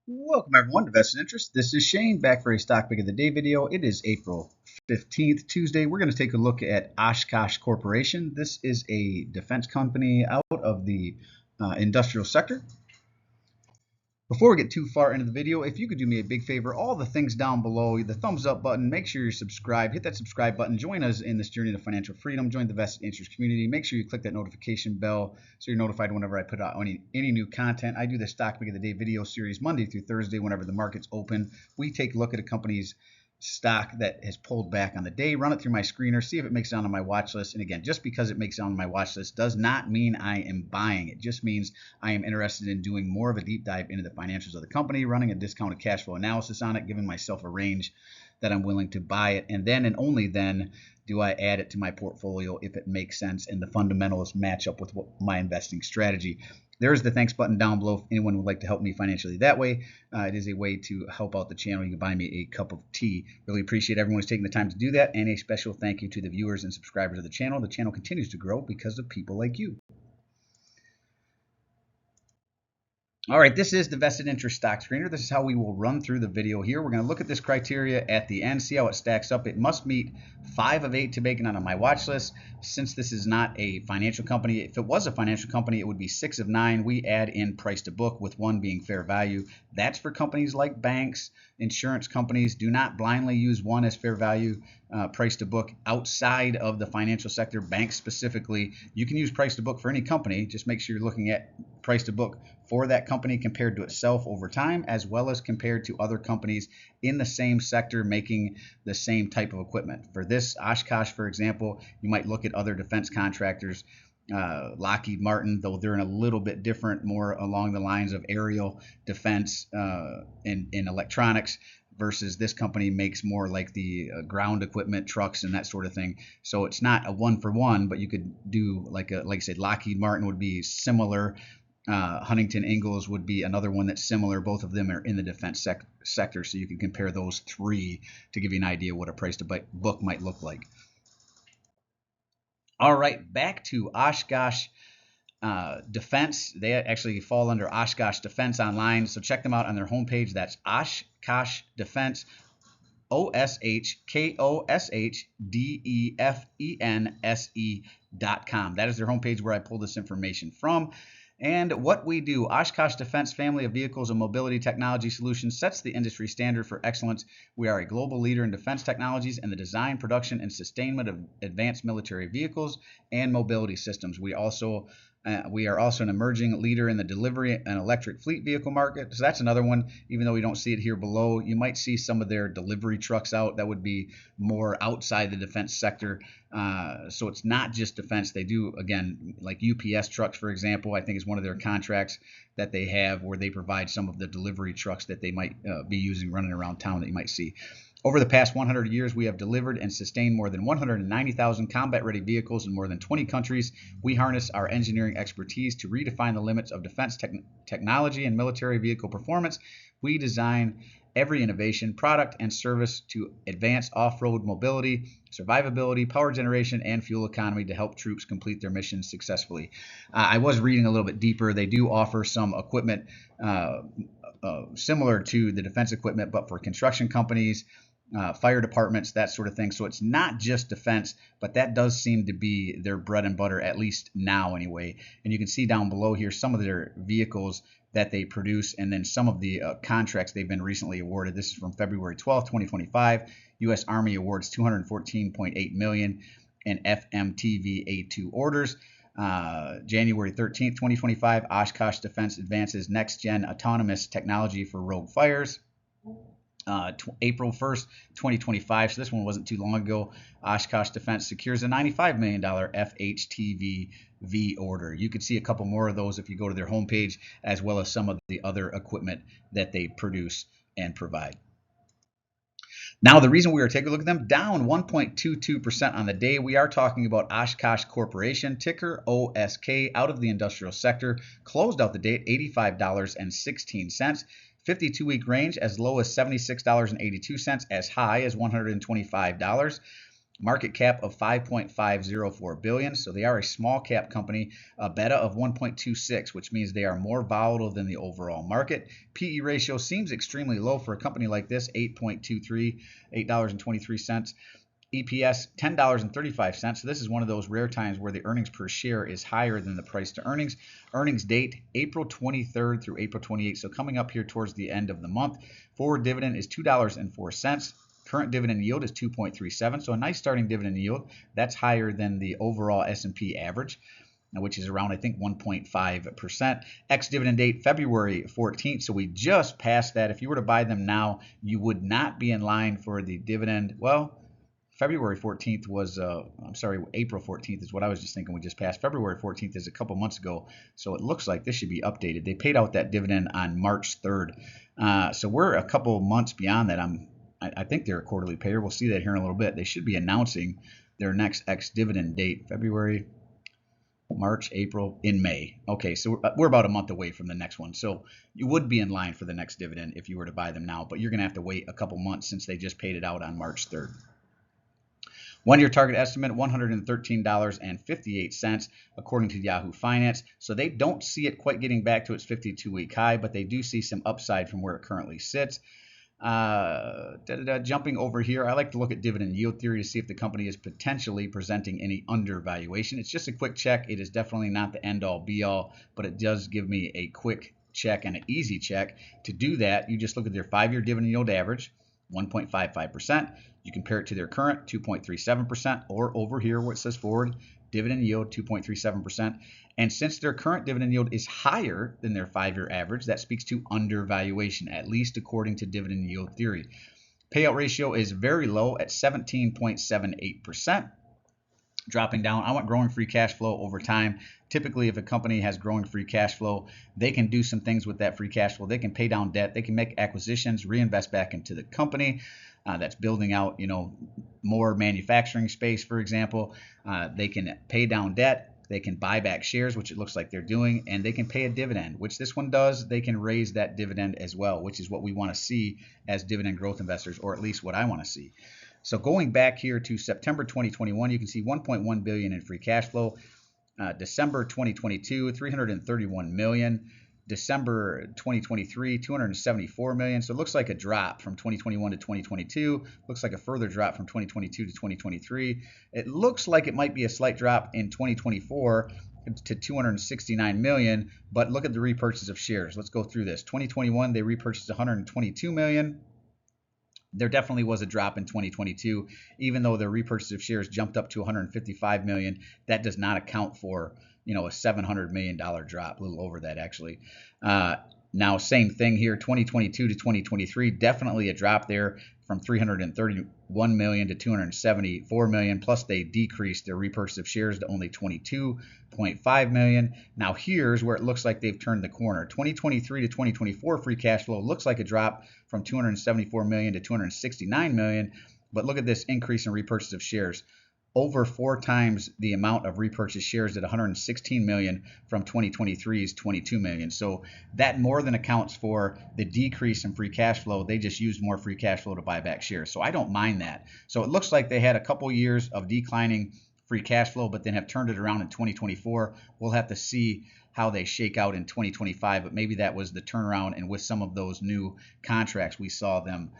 Welcome everyone to Vested Interest. This is Shane back for a stock pick of the day video. It is April 15th, Tuesday. We're going to take a look at Oshkosh Corporation. This is a defense company out of the industrial sector. Before we get too far into the video, if you could do me a big favor, all the things down below, the thumbs up button, make sure you're subscribed, hit that subscribe button, join us in this journey to financial freedom, join the Vested Interest community, make sure you click that notification bell so you're notified whenever I put out any new content. I do the Stock Pick of the Day video series Monday through Thursday whenever the market's open. We take a look at a company's stock that has pulled back on the day, run it through my screener, see if it makes it onto my watch list. And again, just because it makes it onto my watch list does not mean I am buying. It just means I am interested in doing more of a deep dive into the financials of the company, running a discounted cash flow analysis on it, giving myself a range that I'm willing to buy it. And then and only then do I add it to my portfolio if it makes sense and the fundamentals match up with my investing strategy. There's the thanks button down below if anyone would like to help me financially that way. It is a way to help out the channel. You can buy me a cup of tea. Really appreciate everyone who's taking the time to do that. And a special thank you to the viewers and subscribers of the channel. The channel continues to grow because of people like you. All right, this is the Vested Interest Stock Screener. This is how we will run through the video here. We're going to look at this criteria at the end, see how it stacks up. It must meet 5 of 8 to make it on my watch list. Since this is not a financial company, if it was a financial company, it would be 6 of 9. We add in price to book with 1 being fair value. That's for companies like banks, insurance companies. Do not blindly use 1 as fair value. Price to book outside of the financial sector, banks specifically. You can use price to book for any company. Just make sure you're looking at price to book for that company compared to itself over time, as well as compared to other companies in the same sector making the same type of equipment. For this Oshkosh, for example, you might look at other defense contractors, Lockheed Martin, though they're in a little bit different, more along the lines of aerial defense and electronics, versus this company makes more like the ground equipment, trucks, and that sort of thing. So it's not a 1-for-1, but you could do like I said, Lockheed Martin would be similar. Huntington Ingalls would be another one that's similar. Both of them are in the defense sector, so you can compare those 3 to give you an idea what a price to book might look like. All right, back to Oshkosh Defense. They actually fall under Oshkosh Defense online, so check them out on their homepage. That's Oshkosh Defense, OSHKOSHDEFENSE.com. That is their homepage where I pulled this information from. And what we do, Oshkosh Defense family of vehicles and mobility technology solutions sets the industry standard for excellence. We are a global leader in defense technologies and the design, production, and sustainment of advanced military vehicles and mobility systems. We are also an emerging leader in the delivery and electric fleet vehicle market. So that's another one. Even though we don't see it here below, you might see some of their delivery trucks out. That would be more outside the defense sector. So it's not just defense. They do, again, like UPS trucks, for example, I think is one of their contracts that they have where they provide some of the delivery trucks that they might be using running around town that you might see. Over the past 100 years, we have delivered and sustained more than 190,000 combat-ready vehicles in more than 20 countries. We harness our engineering expertise to redefine the limits of defense technology and military vehicle performance. We design every innovation, product, and service to advance off-road mobility, survivability, power generation, and fuel economy to help troops complete their missions successfully. I was reading a little bit deeper. They do offer some equipment similar to the defense equipment, but for construction companies, fire departments, that sort of thing. So it's not just defense, but that does seem to be their bread and butter, at least now anyway. And you can see down below here some of their vehicles that they produce, and then some of the contracts they've been recently awarded. This is from February 12th, 2025. U.S. Army awards $214.8 million in FMTV A2 orders. January 13th, 2025, Oshkosh Defense advances next-gen autonomous technology for rogue fires. April 1st, 2025, so this one wasn't too long ago, Oshkosh Defense secures a $95 million FHTV order. You can see a couple more of those if you go to their homepage, as well as some of the other equipment that they produce and provide. Now, the reason we are taking a look at them, down 1.22% on the day. We are talking about Oshkosh Corporation, ticker OSK, out of the industrial sector, closed out the day at $85.16. 52-week range as low as $76.82, as high as $125. Market cap of 5.504 billion. So they are a small cap company, a beta of 1.26, which means they are more volatile than the overall market. PE ratio seems extremely low for a company like this, 8.23, $8.23. EPS $10.35. So this is one of those rare times where the earnings per share is higher than the price to earnings. Earnings date April 23rd through April 28th. So coming up here towards the end of the month. Forward dividend is $2.04. Current dividend yield is 2.37. So a nice starting dividend yield. That's higher than the overall S&P average, which is around, I think, 1.5%. Ex-dividend date, February 14th. So we just passed that. If you were to buy them now, you would not be in line for the dividend. Well, February 14th was, I'm sorry, April 14th is what I was just thinking we just passed. February 14th is a couple months ago, so it looks like this should be updated. They paid out that dividend on March 3rd. So we're a couple months beyond that. I think they're a quarterly payer. We'll see that here in a little bit. They should be announcing their next ex-dividend date, February, March, April, in May. Okay, so we're about a month away from the next one. So you would be in line for the next dividend if you were to buy them now, but you're going to have to wait a couple months since they just paid it out on March 3rd. 1-year target estimate, $113.58, according to Yahoo Finance. So they don't see it quite getting back to its 52-week high, but they do see some upside from where it currently sits. Jumping over here, I like to look at dividend yield theory to see if the company is potentially presenting any undervaluation. It's just a quick check. It is definitely not the end-all, be-all, but it does give me a quick check and an easy check. To do that, you just look at their 5-year dividend yield average, 1.55%. You compare it to their current 2.37%, or over here where it says forward dividend yield 2.37%. And since their current dividend yield is higher than their 5-year average, that speaks to undervaluation, at least according to dividend yield theory. Payout ratio is very low at 17.78%. Dropping down, I want growing free cash flow over time. Typically, if a company has growing free cash flow, they can do some things with that free cash flow. They can pay down debt, they can make acquisitions, reinvest back into the company. That's building out, more manufacturing space, for example. They can pay down debt. They can buy back shares, which it looks like they're doing, and they can pay a dividend, which this one does. They can raise that dividend as well, which is what we want to see as dividend growth investors, or at least what I want to see. So going back here to September 2021, you can see 1.1 billion in free cash flow. December 2022, 331 million. December 2023, 274 million. So it looks like a drop from 2021 to 2022. Looks like a further drop from 2022 to 2023. It looks like it might be a slight drop in 2024 to 269 million, but look at the repurchase of shares. Let's go through this. 2021, they repurchased 122 million. There definitely was a drop in 2022, even though the repurchase of shares jumped up to 155 million. That does not account for, a $700 million drop, a little over that actually. Now, same thing here, 2022 to 2023, definitely a drop there from 331 million to 274 million. Plus, they decreased their repurchase of shares to only 22.5 million. Now, here's where it looks like they've turned the corner. 2023 to 2024 free cash flow looks like a drop from 274 million to 269 million. But look at this increase in repurchase of shares. Over 4 times the amount of repurchased shares at 116 million from 2023's 22 million. So that more than accounts for the decrease in free cash flow. They just used more free cash flow to buy back shares. So I don't mind that. So it looks like they had a couple years of declining free cash flow, but then have turned it around in 2024. We'll have to see how they shake out in 2025, but maybe that was the turnaround. And with some of those new contracts we saw them,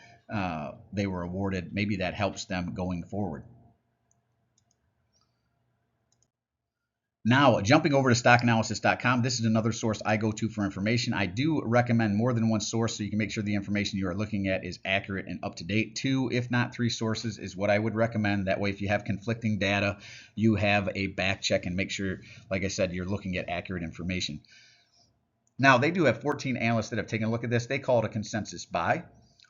they were awarded, maybe that helps them going forward. Now, jumping over to stockanalysis.com, this is another source I go to for information. I do recommend more than one source so you can make sure the information you are looking at is accurate and up to date. 2, if not 3 sources is what I would recommend. That way, if you have conflicting data, you have a back check and make sure, like I said, you're looking at accurate information. Now, they do have 14 analysts that have taken a look at this. They call it a consensus buy.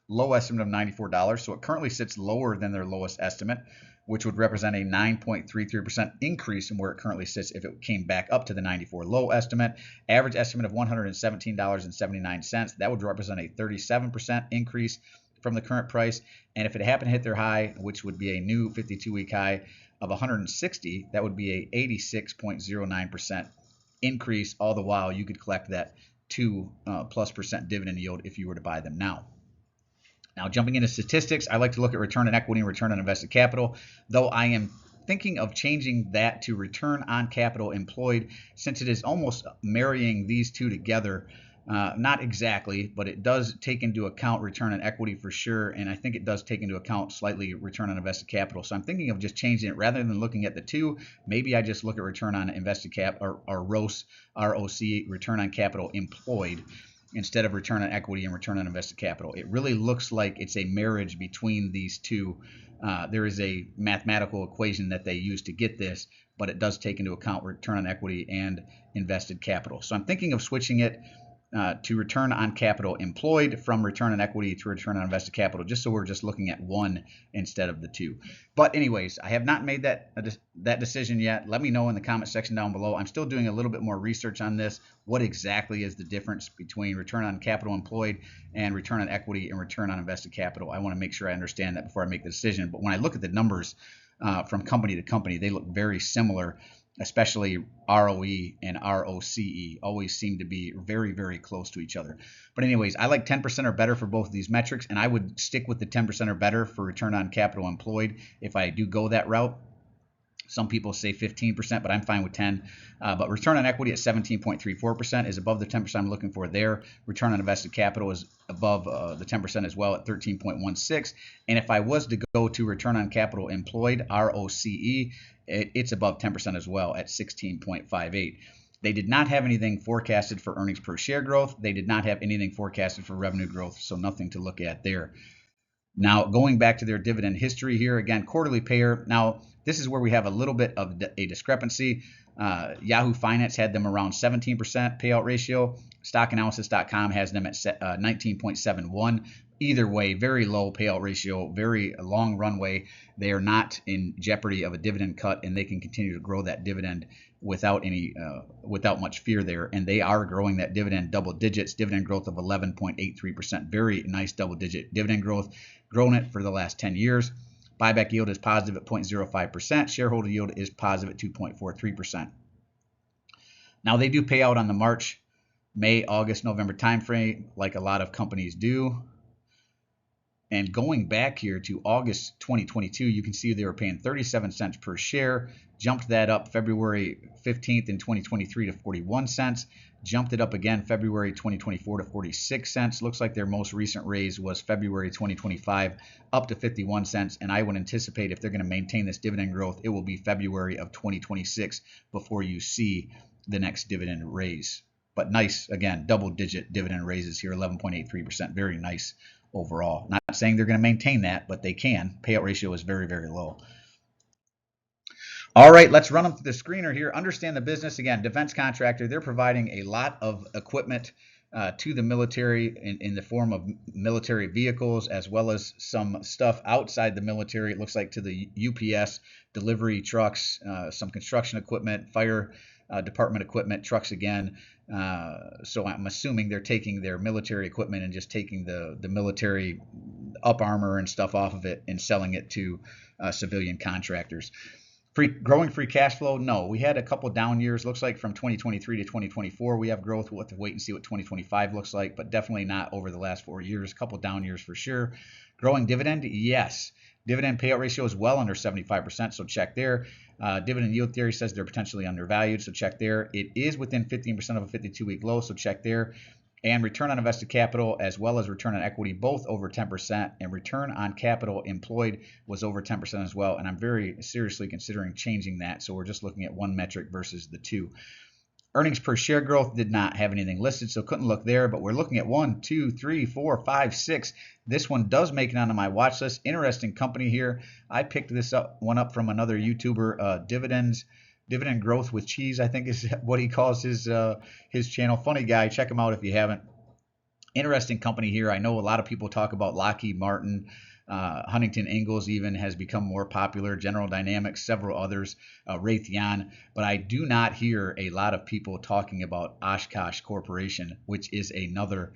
Low estimate of $94, so it currently sits lower than their lowest estimate, which would represent a 9.33% increase from where it currently sits if it came back up to the 94 low estimate. Average estimate of $117.79. That would represent a 37% increase from the current price. And if it happened to hit their high, which would be a new 52-week high of 160, that would be a 86.09% increase. All the while, you could collect that 2+% dividend yield if you were to buy them now. Now, jumping into statistics, I like to look at return on equity and return on invested capital, though I am thinking of changing that to return on capital employed, since it is almost marrying these two together. Not exactly, but it does take into account return on equity for sure, and I think it does take into account slightly return on invested capital. So I'm thinking of just changing it rather than looking at the two. Maybe I just look at return on invested cap or ROS, ROC, return on capital employed, instead of return on equity and return on invested capital. It really looks like it's a marriage between these two. There is a mathematical equation that they use to get this, but it does take into account return on equity and invested capital. So I'm thinking of switching it to return on capital employed from return on equity to return on invested capital, just so we're just looking at one instead of the two. But anyways, I have not made that decision yet. Let me know in the comment section down below. I'm still doing a little bit more research on this. What exactly is the difference between return on capital employed and return on equity and return on invested capital? I want to make sure I understand that before I make the decision. But when I look at the numbers from company to company, they look very similar, especially ROE and ROCE always seem to be very, very close to each other. But anyways, I like 10% or better for both of these metrics, and I would stick with the 10% or better for return on capital employed if I do go that route. Some people say 15%, but I'm fine with 10. But return on equity at 17.34% is above the 10% I'm looking for there. Return on invested capital is above the 10% as well at 13.16. And if I was to go to return on capital employed, ROCE, it's above 10% as well at 16.58. They did not have anything forecasted for earnings per share growth. They did not have anything forecasted for revenue growth, so nothing to look at there. Now, going back to their dividend history here, again, quarterly payer. Now, this is where we have a little bit of a discrepancy. Yahoo Finance had them around 17% payout ratio. Stockanalysis.com has them at 19.71. Either way, very low payout ratio, very long runway. They are not in jeopardy of a dividend cut, and they can continue to grow that dividend without much fear there. And they are growing that dividend double digits, dividend growth of 11.83%. Very nice double-digit dividend growth, grown it for the last 10 years. Buyback yield is positive at 0.05%. Shareholder yield is positive at 2.43%. Now, they do pay out on the March, May, August, November timeframe, like a lot of companies do. And going back here to August 2022, you can see they were paying 37 cents per share, jumped that up February 15th in 2023 to 41 cents, jumped it up again February 2024 to 46 cents. Looks like their most recent raise was February 2025 up to 51 cents. And I would anticipate if they're going to maintain this dividend growth, it will be February of 2026 before you see the next dividend raise. But nice, again, double-digit dividend raises here, 11.83%. Very nice overall. Not saying they're going to maintain that, but they can. Payout ratio is very, very low. All right, let's run them through the screener here. Understand the business. Again, defense contractor. They're providing a lot of equipment to the military in the form of military vehicles, as well as some stuff outside the military. It looks like to the UPS delivery trucks, some construction equipment, fire department equipment, trucks again. So I'm assuming they're taking their military equipment and just taking the military up armor and stuff off of it and selling it to civilian contractors. Growing free cash flow? No, we had a couple down years. Looks like from 2023 to 2024 we have growth. We'll have to wait and see what 2025 looks like, but definitely not over the last 4 years. A couple down years for sure. Growing dividend? Yes. Dividend payout ratio is well under 75%, so check there. Dividend yield theory says they're potentially undervalued, so check there. It is within 15% of a 52-week low, so check there. And return on invested capital as well as return on equity, both over 10%, and return on capital employed was over 10% as well. And I'm very seriously considering changing that, so we're just looking at one metric versus the two. Earnings per share growth did not have anything listed, so couldn't look there, but we're looking at 1, 2, 3, 4, 5, 6. This one does make it onto my watch list. Interesting company here. I picked this one up from another YouTuber, Dividend Growth with Cheese, I think is what he calls his channel. Funny guy. Check him out if you haven't. Interesting company here. I know a lot of people talk about Lockheed Martin. Huntington Ingalls even has become more popular. General Dynamics, several others, Raytheon. But I do not hear a lot of people talking about Oshkosh Corporation, which is another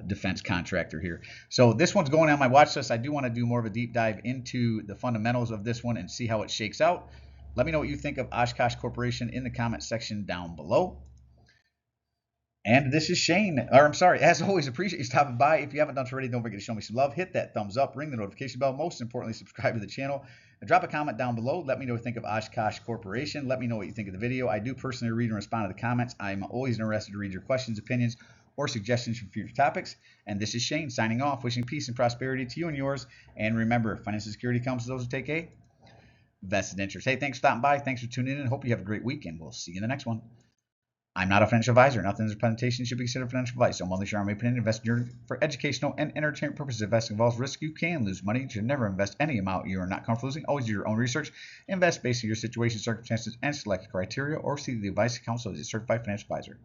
defense contractor here. So this one's going on my watch list. I do want to do more of a deep dive into the fundamentals of this one and see how it shakes out. Let me know what you think of Oshkosh Corporation in the comment section down below. And this is Shane. Or I'm sorry, as always, appreciate you stopping by. If you haven't done so already, don't forget to show me some love. Hit that thumbs up, ring the notification bell. Most importantly, subscribe to the channel. And drop a comment down below. Let me know what you think of Oshkosh Corporation. Let me know what you think of the video. I do personally read and respond to the comments. I'm always interested to read your questions, opinions, or suggestions for future topics. And this is Shane signing off, wishing peace and prosperity to you and yours. And remember, financial security comes to those who take a vested interest. Hey, thanks for stopping by. Thanks for tuning in. Hope you have a great weekend. We'll see you in the next one. I'm not a financial advisor. Nothing in this presentation should be considered financial advice. So I'm only sharing my opinion. Investment for educational and entertainment purposes. Investing involves risk. You can lose money. You should never invest any amount you are not comfortable losing. Always do your own research. Invest based on your situation, circumstances, and select criteria, or seek the advice and counsel of a certified financial advisor.